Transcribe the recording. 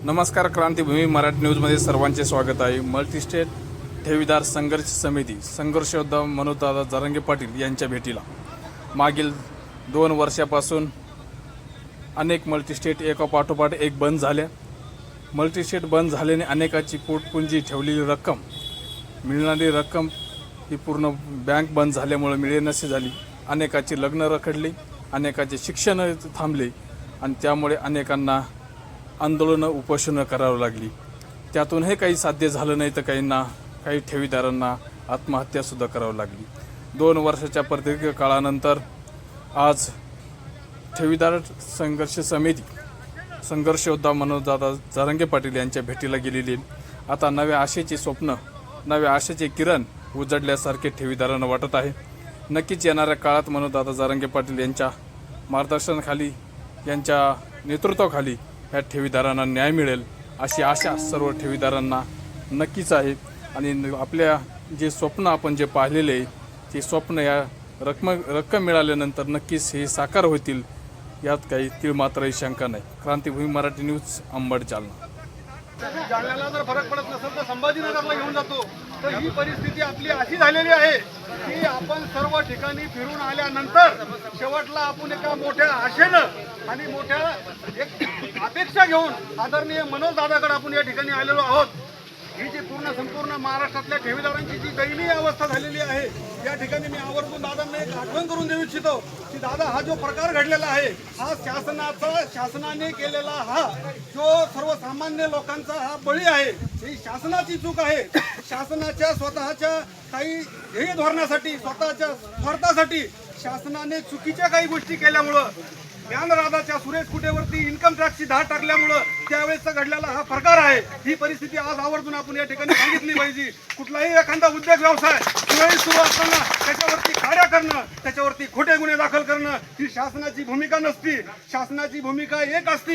नमस्कार, क्रांतीभूमी मराठी न्यूजमध्ये सर्वांचे स्वागत आहे। मल्टीस्टेट ठेवीदार संघर्ष समिती संघर्ष योद्धा मनोजदादा जरांगे पाटील यांच्या भेटीला मागील 2 वर्षापासून अनेक मल्टीस्टेट एकापाठोपाठ एक बंद झाल्या। मल्टीस्टेट बंद झाल्याने अनेकाची पोटपुंजी ठेवलेली रक्कम मिळणारी रक्कम ही पूर्ण बँक बंद झाल्यामुळे मिळेनाशी झाली। अनेकाची लग्न रखडली, अनेकाचे शिक्षण थांबले आणि त्यामुळे अनेकांना आंदोलन उपोषण करावं लागली। त्यातून हे काही साध्य झालं नाही तर काही ठेवीदारांना आत्महत्यासुद्धा करावी लागली। 2 वर्षाच्या प्रदीर्घ काळानंतर आज ठेवीदार संघर्ष समिती संघर्ष योद्धा मनोजदादा जरांगे पाटील यांच्या भेटीला गेलेली। आता नव्या आशेचे स्वप्न, नव्या आशेचे किरण उजडल्यासारखे ठेवीदारांना वाटत आहे। नक्कीच येणाऱ्या काळात मनोजदादा जरांगे पाटील यांच्या मार्गदर्शनाखाली, यांच्या नेतृत्वाखाली या ठेवीदारांना न्याय मिळेल अशी आशा सर्व ठेवीदारांना नक्कीच आहे। आणि आपल्या जे स्वप्न आपण जे पाहिलेले आहे ते स्वप्न या रक्कम मिळाल्यानंतर नक्कीच हे साकार होतील, यात काही तीळ मात्रही शंका नाही। क्रांतीभूमी मराठी न्यूज, अंबड, जालना। जालन्याला जर फरक पडत नसेल तर संभाजीनगरला घेऊन जातो। तर ही परिस्थिती आपली अशी झालेली आहे की आपण सर्व ठिकाणी फिरून आल्यानंतर शेवटला आपण एका मोठ्या आशेनं आणि मोठ्या एक अपेक्षा घेऊन आदरणीय मनोजदादाकडे आपण या ठिकाणी आलेलो आहोत। ही जी संपूर्ण महाराष्ट्रातल्या ठेवीदारांची जी दयनीय अवस्था झालेली आहे, या ठिकाणी मी आवर्जून दादांना एक आठवण करून देऊ इच्छितो की दादा, हा जो प्रकार घडलेला आहे हा शासनाने केलेला हा जो सर्वसामान्य लोकांचा हा बळी आहे, ही शासनाची चूक आहे। शासनाच्या स्वतःच्या काही ध्येय धोरणासाठी, स्वतःच्या स्वार्थासाठी शासनाने चुकीच्या काही गोष्टी केल्यामुळं, ज्ञानराजाच्या सुरेश कुटेवरती इन्कम टॅक्सची धाड टाकल्यामुळं त्यावेळेचा घडलेला हा प्रकार आहे। ही परिस्थिती आज आवर्जून आपण या ठिकाणी सांगितली पाहिजे। कुठलाही एखादा उद्योग व्यवसाय दिवाळी सुरू असताना त्याच्यावरती खाड्या करणं, त्याच्यावरती खोटे गुन्हे दाखल करणं ही शासनाची भूमिका नसती। शासनाची भूमिका एक असती